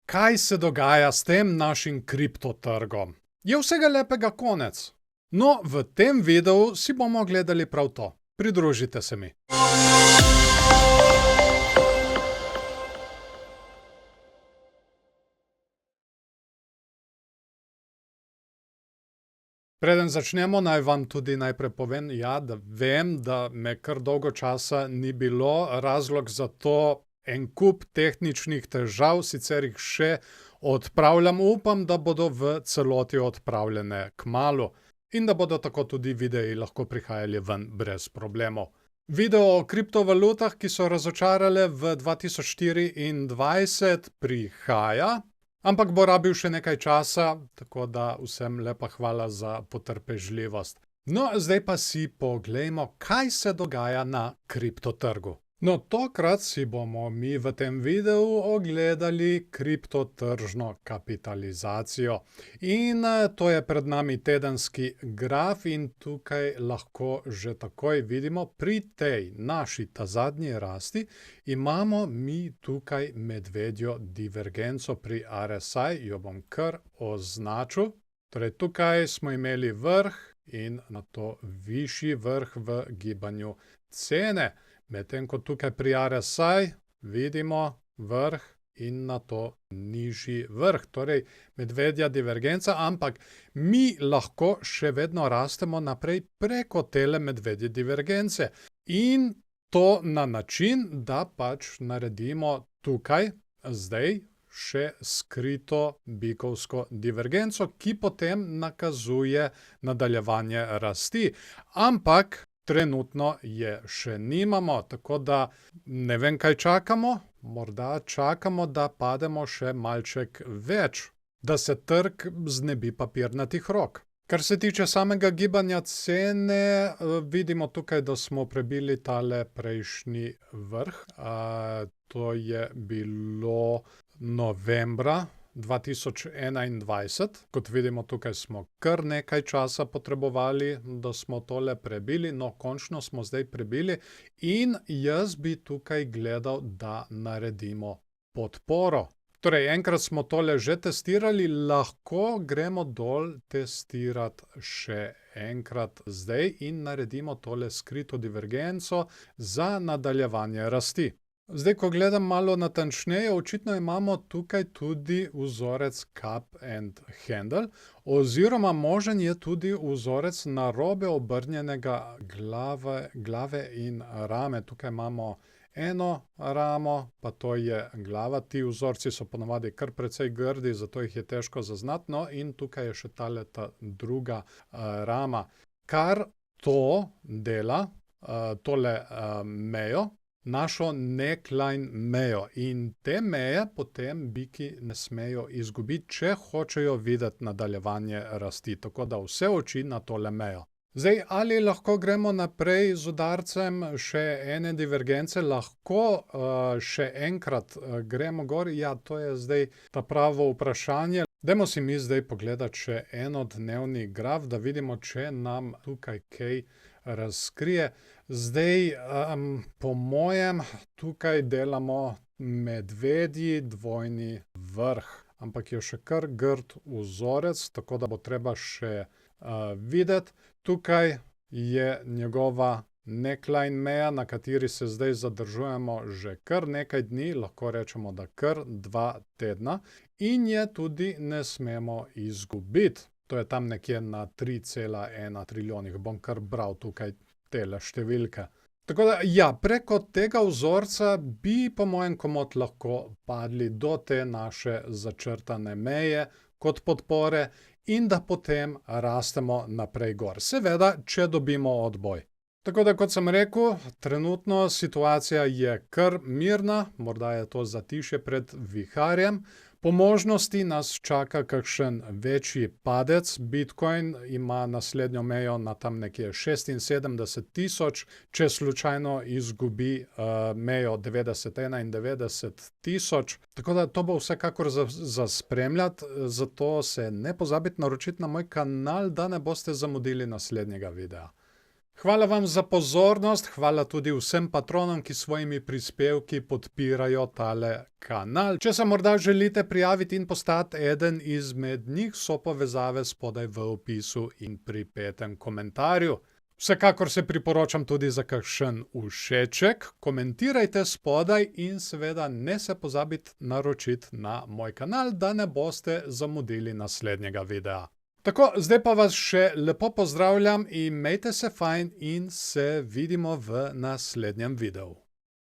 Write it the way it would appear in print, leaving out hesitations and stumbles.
Kaj se dogaja s tem našim kriptotrgom? Je vsega lepega konec? No, v tem videu si bomo gledali prav to. Pridružite se mi. Preden začnemo, naj vam tudi najprej povem, da vem, da me kar dolgo časa ni bilo. Razlog za to en kup tehničnih težav, sicer jih še odpravljam. Upam, da bodo v celoti odpravljene kmalu in da bodo tako tudi videi lahko prihajali ven brez problemov. Video o kriptovalutah, ki so razočarale v 2024, prihaja, ampak bo rabil še nekaj časa, tako da vsem lepa hvala za potrpežljivost. No, zdaj pa si poglejmo, kaj se dogaja na kriptotrgu. No, tokrat si bomo mi v tem videu ogledali kriptotržno kapitalizacijo. In to je pred nami tedenski graf in tukaj lahko že takoj vidimo, pri tej naši zadnji rasti imamo mi tukaj medvedjo divergenco pri RSI, jo bom kar označil. Torej tukaj smo imeli vrh in nato višji vrh v gibanju cene. Medtem ko tukaj pri RSI vidimo vrh in nato nižji vrh, torej medvedja divergenca, ampak mi lahko še vedno rastemo naprej preko tele medvedje divergence. In to na način, da pač naredimo tukaj, zdaj, še skrito bikovsko divergenco, ki potem nakazuje nadaljevanje rasti. Ampak trenutno je še nimamo, tako da ne vem, kaj čakamo. Morda čakamo, da pademo še malček več, da se trg znebi papirnatih rok. Kar se tiče samega gibanja cene, vidimo tukaj, da smo prebili tale prejšnji vrh. To je bilo novembra 2021. Kot vidimo, tukaj smo kar nekaj časa potrebovali, da smo tole prebili. No, končno smo zdaj prebili in jaz bi tukaj gledal, da naredimo podporo. Torej, enkrat smo tole že testirali, lahko gremo dol testirati še enkrat zdaj in naredimo tole skrito divergenco za nadaljevanje rasti. Zdaj, ko gledam malo natančneje, očitno imamo tukaj tudi vzorec cup and handle, oziroma možen je tudi vzorec narobe obrnjenega glave in rame. Tukaj imamo eno ramo, pa to je glava. Ti vzorci so ponavadi kar precej grdi, zato jih je težko zaznati. No, in tukaj je še ta druga rama. Kar to dela, tole mejo, našo neckline mejo, in te meje potem biki ne smejo izgubiti, če hočejo videti nadaljevanje rasti, tako da vse oči na tole mejo. Zdaj, ali lahko gremo naprej z udarcem še ene divergence, lahko še enkrat gremo gor? Ja, to je zdaj ta pravo vprašanje. Dajmo si mi zdaj pogledati še enodnevni graf, da vidimo, če nam tukaj kaj razkrije. Zdaj, po mojem, tukaj delamo medvedji dvojni vrh, ampak je še kar grd vzorec, tako da bo treba še videti. Tukaj je njegova neckline meja, na kateri se zdaj zadržujemo že kar nekaj dni, lahko rečemo, da kar 2 tedna, in je tudi ne smemo izgubiti. To je tam nekje na 3,1 trilijonih. Bom kar bral tukaj tele številke. Tako da, ja, preko tega vzorca bi po mojem komot lahko padli do te naše začrtane meje kot podpore in da potem rastemo naprej gor. Seveda, če dobimo odboj. Tako da, kot sem rekel, trenutno situacija je kar mirna, morda je to zatišje pred viharjem. Po možnosti nas čaka kakšen večji padec. Bitcoin ima naslednjo mejo na tam nekje 76 tisoč, če slučajno izgubi mejo 91 tisoč. Tako da to bo vsekakor za spremljati, zato se ne pozabite naročiti na moj kanal, da ne boste zamudili naslednjega videa. Hvala vam za pozornost, hvala tudi vsem patronom, ki svojimi prispevki podpirajo tale kanal. Če se morda želite prijaviti in postati eden izmed njih, so povezave spodaj v opisu in pri 5. komentarju. Vsekakor se priporočam tudi za kakšen všeček, komentirajte spodaj in seveda ne se pozabiti naročiti na moj kanal, da ne boste zamudili naslednjega videa. Tako, zdaj pa vas še lepo pozdravljam, imejte se fajn in se vidimo v naslednjem videu.